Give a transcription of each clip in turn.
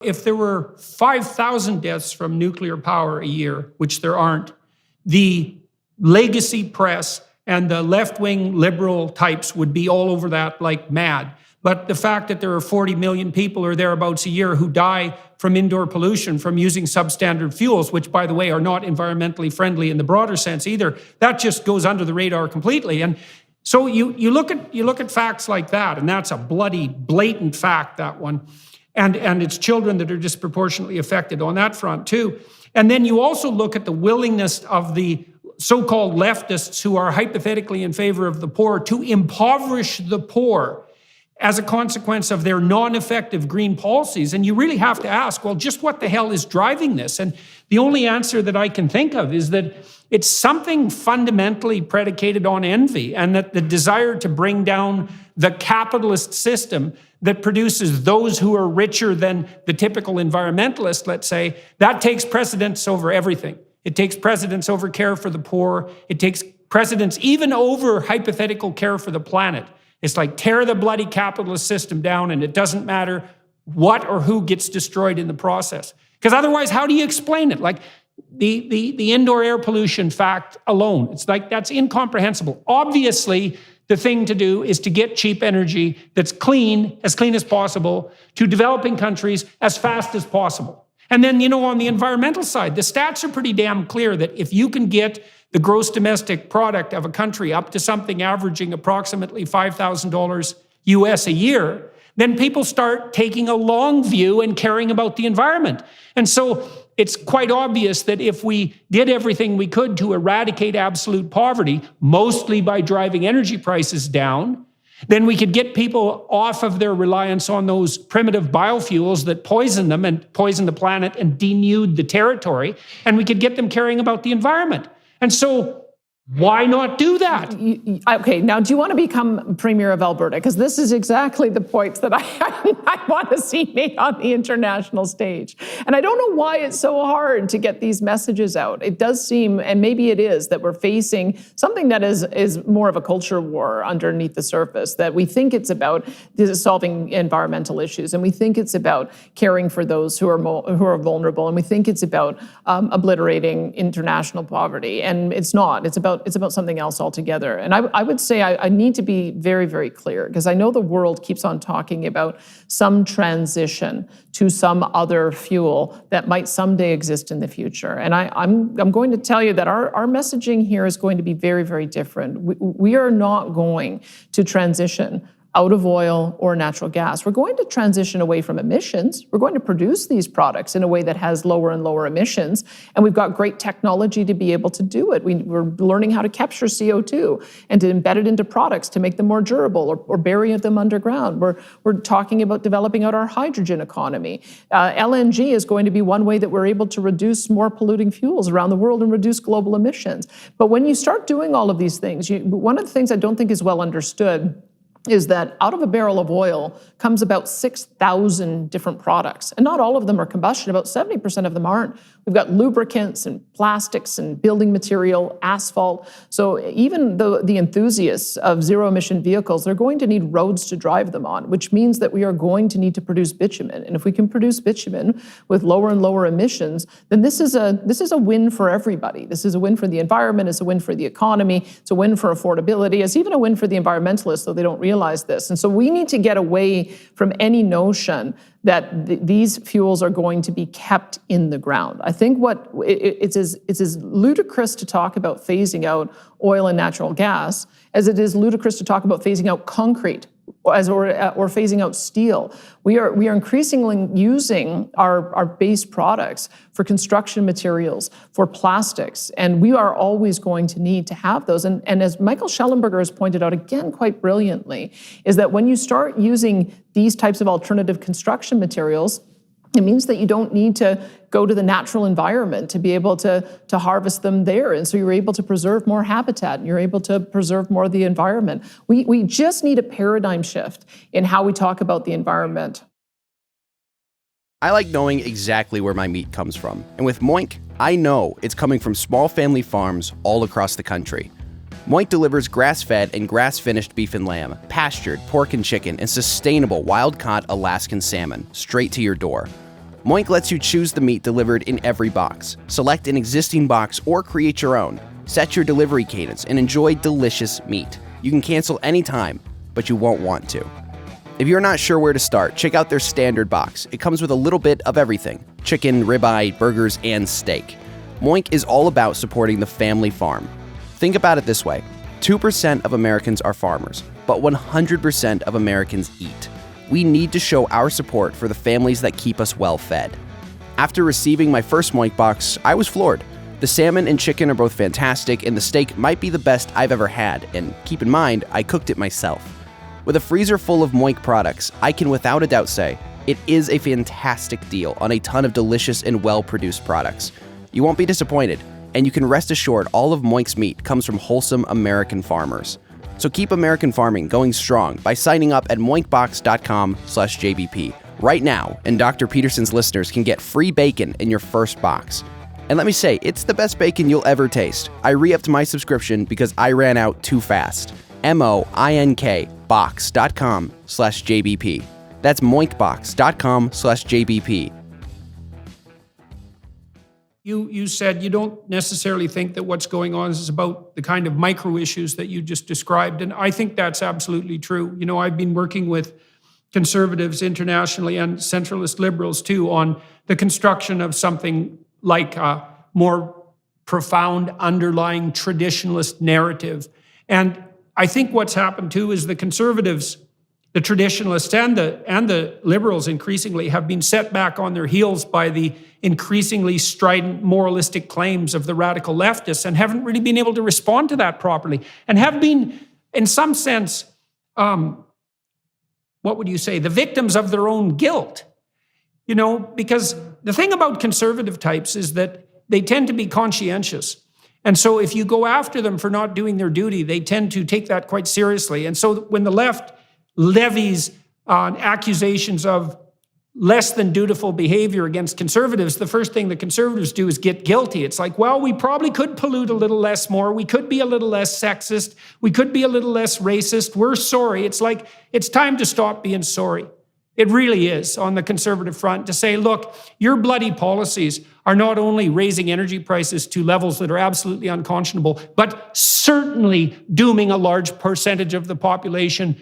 If there were 5,000 deaths from nuclear power a year, which there aren't, the legacy press and the left-wing liberal types would be all over that like mad. But the fact that there are 40 million people or thereabouts a year who die from indoor pollution from using substandard fuels, which, by the way, are not environmentally friendly in the broader sense either, that just goes under the radar completely. And so you look at facts like that, and that's a bloody, blatant fact, that one. And it's children that are disproportionately affected on that front, too. And then you also look at the willingness of the so-called leftists who are hypothetically in favor of the poor to impoverish the poor as a consequence of their non-effective green policies. And you really have to ask, well, just what the hell is driving this? And the only answer that I can think of is that it's something fundamentally predicated on envy, and that the desire to bring down the capitalist system that produces those who are richer than the typical environmentalist, let's say, that takes precedence over everything. It takes precedence over care for the poor. It takes precedence even over hypothetical care for the planet. It's like tear the bloody capitalist system down, and it doesn't matter what or who gets destroyed in the process. Because otherwise, how do you explain it? Like the indoor air pollution fact alone, it's like that's incomprehensible. Obviously, the thing to do is to get cheap energy that's clean as possible, to developing countries as fast as possible. And then, on the environmental side, the stats are pretty damn clear that if you can get the gross domestic product of a country up to something averaging approximately $5,000 US a year, then people start taking a long view and caring about the environment. And so it's quite obvious that if we did everything we could to eradicate absolute poverty, mostly by driving energy prices down, then we could get people off of their reliance on those primitive biofuels that poison them and poison the planet and denude the territory, and we could get them caring about the environment. And so why not do that? Okay, now do you want to become Premier of Alberta? Because this is exactly the points that I want to see made on the international stage. And I don't know why it's so hard to get these messages out. It does seem, and maybe it is, that we're facing something that is more of a culture war underneath the surface, that we think it's about solving environmental issues, and we think it's about caring for those who are vulnerable, and we think it's about obliterating international poverty. And it's not. It's about something else altogether. And I would say I need to be very, very clear, because I know the world keeps on talking about some transition to some other fuel that might someday exist in the future. And I'm going to tell you that our messaging here is going to be very, very different. We are not going to transition out of oil or natural gas. We're going to transition away from emissions. We're going to produce these products in a way that has lower and lower emissions. And we've got great technology to be able to do it. We're learning how to capture CO2 and to embed it into products to make them more durable, or bury them underground. We're talking about developing out our hydrogen economy. LNG is going to be one way that we're able to reduce more polluting fuels around the world and reduce global emissions. But when you start doing all of these things, one of the things I don't think is well understood is that out of a barrel of oil comes about 6,000 different products. And not all of them are combustion. About 70% of them aren't. We've got lubricants and plastics and building material, asphalt. So even the enthusiasts of zero-emission vehicles, they're going to need roads to drive them on, which means that we are going to need to produce bitumen. And if we can produce bitumen with lower and lower emissions, then this is a win for everybody. This is a win for the environment. It's a win for the economy. It's a win for affordability. It's even a win for the environmentalists, though they don't realize this. And so we need to get away from any notion that these fuels are going to be kept in the ground. I think it's as ludicrous to talk about phasing out oil and natural gas as it is ludicrous to talk about phasing out concrete or phasing out steel. We are increasingly using our base products for construction materials, for plastics, and we are always going to need to have those. And as Michael Schellenberger has pointed out again quite brilliantly, is that when you start using these types of alternative construction materials, it means that you don't need to go to the natural environment to be able to harvest them there. And so you're able to preserve more habitat, and you're able to preserve more of the environment. We just need a paradigm shift in how we talk about the environment. I like knowing exactly where my meat comes from. And with Moink, I know it's coming from small family farms all across the country. Moink delivers grass-fed and grass-finished beef and lamb, pastured pork and chicken, and sustainable wild-caught Alaskan salmon straight to your door. Moink lets you choose the meat delivered in every box. Select an existing box or create your own. Set your delivery cadence and enjoy delicious meat. You can cancel anytime, but you won't want to. If you're not sure where to start, check out their standard box. It comes with a little bit of everything: chicken, ribeye, burgers, and steak. Moink is all about supporting the family farm. Think about it this way: 2% of Americans are farmers, but 100% of Americans eat. We need to show our support for the families that keep us well fed. After receiving my first Moink box, I was floored. The salmon and chicken are both fantastic, and the steak might be the best I've ever had, and keep in mind, I cooked it myself. With a freezer full of Moink products, I can without a doubt say it is a fantastic deal on a ton of delicious and well-produced products. You won't be disappointed, and you can rest assured all of Moink's meat comes from wholesome American farmers. So keep American farming going strong by signing up at moinkbox.com/JBP right now, and Dr. Peterson's listeners can get free bacon in your first box. And let me say, it's the best bacon you'll ever taste. I re-upped my subscription because I ran out too fast. MOINK box.com/JBP. That's moinkbox.com/JBP. You said you don't necessarily think that what's going on is about the kind of micro issues that you just described, and I think that's absolutely true. You know, I've been working with conservatives internationally and centralist liberals too on the construction of something like a more profound underlying traditionalist narrative. And I think what's happened too is the conservatives, the traditionalists and the liberals increasingly have been set back on their heels by the increasingly strident moralistic claims of the radical leftists and haven't really been able to respond to that properly and have been, in some sense, what would you say, the victims of their own guilt. You know, because the thing about conservative types is that they tend to be conscientious. And so if you go after them for not doing their duty, they tend to take that quite seriously. And so when the left levies on accusations of less than dutiful behavior against conservatives, the first thing the conservatives do is get guilty. It's like, well, we probably could pollute a little less more. We could be a little less sexist. We could be a little less racist. We're sorry. It's like, it's time to stop being sorry. It really is on the conservative front to say, look, your bloody policies are not only raising energy prices to levels that are absolutely unconscionable, but certainly dooming a large percentage of the population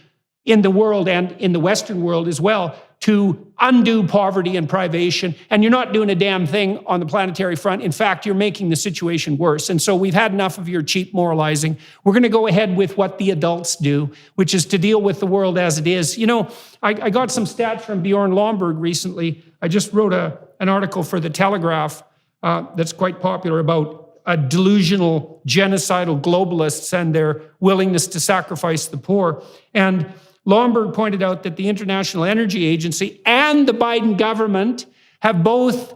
in the world and in the Western world as well to undue poverty and privation. And you're not doing a damn thing on the planetary front. In fact, you're making the situation worse. And so we've had enough of your cheap moralizing. We're going to go ahead with what the adults do, which is to deal with the world as it is. You know, I got some stats from Bjorn Lomborg recently. I just wrote an article for The Telegraph that's quite popular about delusional, genocidal globalists and their willingness to sacrifice the poor. And Lomborg pointed out that the International Energy Agency and the Biden government have both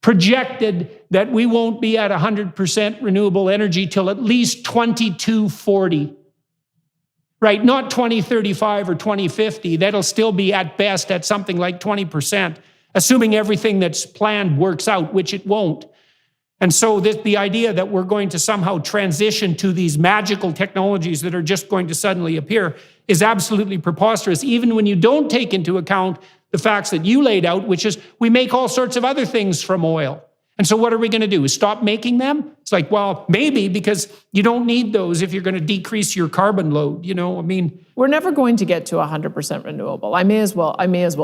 projected that we won't be at 100% renewable energy till at least 2240. Right, not 2035 or 2050. That'll still be at best at something like 20%, assuming everything that's planned works out, which it won't. And so the idea that we're going to somehow transition to these magical technologies that are just going to suddenly appear is absolutely preposterous, even when you don't take into account the facts that you laid out, which is we make all sorts of other things from oil. And so what are we going to do? Stop making them? It's like, well, maybe, because you don't need those if you're going to decrease your carbon load. You know, I mean, we're never going to get to 100% renewable. I may as well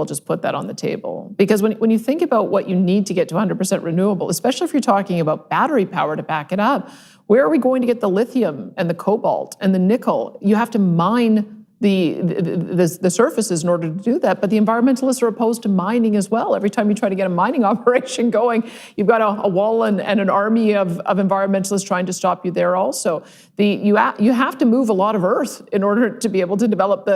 just put that on the table. Because when you think about what you need to get to 100% renewable, especially if you're talking about battery power to back it up, where are we going to get the lithium and the cobalt and the nickel? You have to mine the surfaces in order to do that, but the environmentalists are opposed to mining as well. Every time you try to get a mining operation going, you've got a wall and an army of environmentalists trying to stop you there also. You have to move a lot of earth in order to be able to develop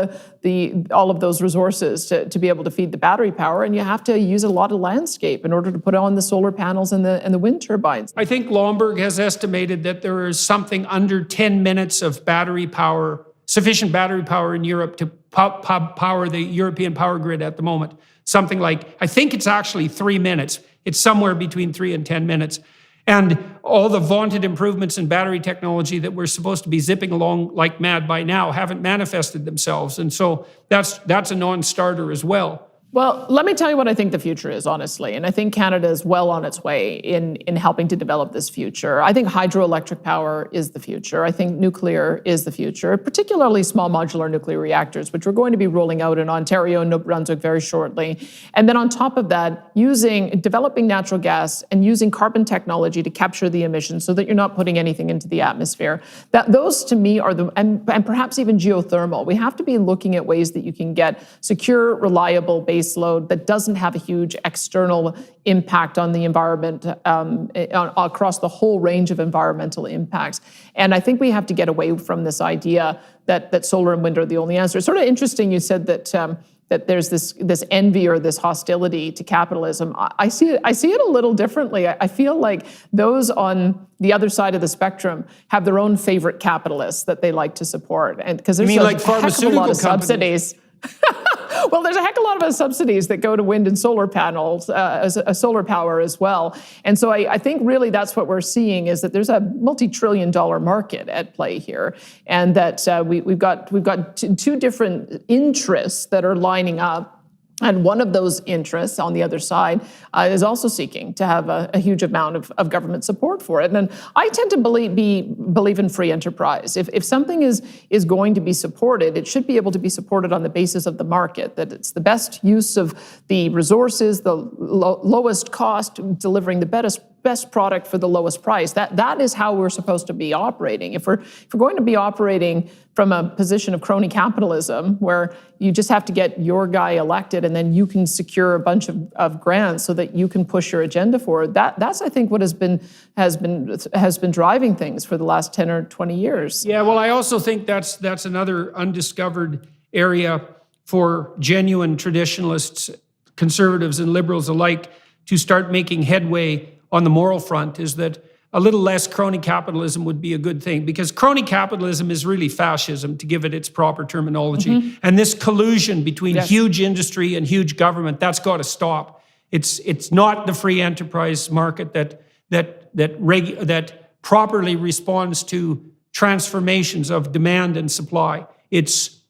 all of those resources to be able to feed the battery power, and you have to use a lot of landscape in order to put on the solar panels and the wind turbines. I think Lomborg has estimated that there is something under 10 minutes of battery power, sufficient battery power in Europe to power the European power grid at the moment. Something like, I think it's actually 3 minutes. It's somewhere between 3 and 10 minutes. And all the vaunted improvements in battery technology that we're supposed to be zipping along like mad by now haven't manifested themselves. And so that's a non-starter as well. Well, let me tell you what I think the future is, honestly. And I think Canada is well on its way in helping to develop this future. I think hydroelectric power is the future. I think nuclear is the future, particularly small modular nuclear reactors, which we're going to be rolling out in Ontario and New Brunswick very shortly. And then on top of that, developing natural gas and using carbon technology to capture the emissions so that you're not putting anything into the atmosphere. Those to me are and perhaps even geothermal. We have to be looking at ways that you can get secure, reliable base load that doesn't have a huge external impact on the environment across the whole range of environmental impacts. And I think we have to get away from this idea that solar and wind are the only answer. It's sort of interesting you said that there's this envy or this hostility to capitalism. I see it a little differently. I feel like those on the other side of the spectrum have their own favorite capitalists that they like to support, and because there's like pharmaceutical heck of a lot of subsidies. Well, there's a heck of a lot of subsidies that go to wind and solar panels, solar power as well. And so I think really that's what we're seeing is that there's a multi-trillion-dollar market at play here, and that we've got two different interests that are lining up. And one of those interests on the other side is also seeking to have a huge amount of government support for it. And I tend to believe in free enterprise. If something is going to be supported, it should be able to be supported on the basis of the market, that it's the best use of the resources, the lowest cost, delivering the best product for the lowest price. That is how we're supposed to be operating. If we're going to be operating from a position of crony capitalism, where you just have to get your guy elected and then you can secure a bunch of grants so that you can push your agenda forward, that's I think what has been driving things for the last 10 or 20 years. Yeah, well, I also think that's another undiscovered area for genuine traditionalists, conservatives and liberals alike to start making headway on the moral front, is that a little less crony capitalism would be a good thing, because crony capitalism is really fascism, to give it its proper terminology. Mm-hmm. And this collusion between huge industry and huge government, that's got to stop. It's not the free enterprise market that properly responds to transformations of demand and supply. It's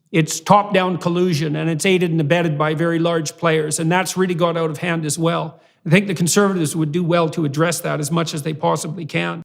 top-down collusion, and it's aided and abetted by very large players, and that's really got out of hand as well. I think the Conservatives would do well to address that as much as they possibly can.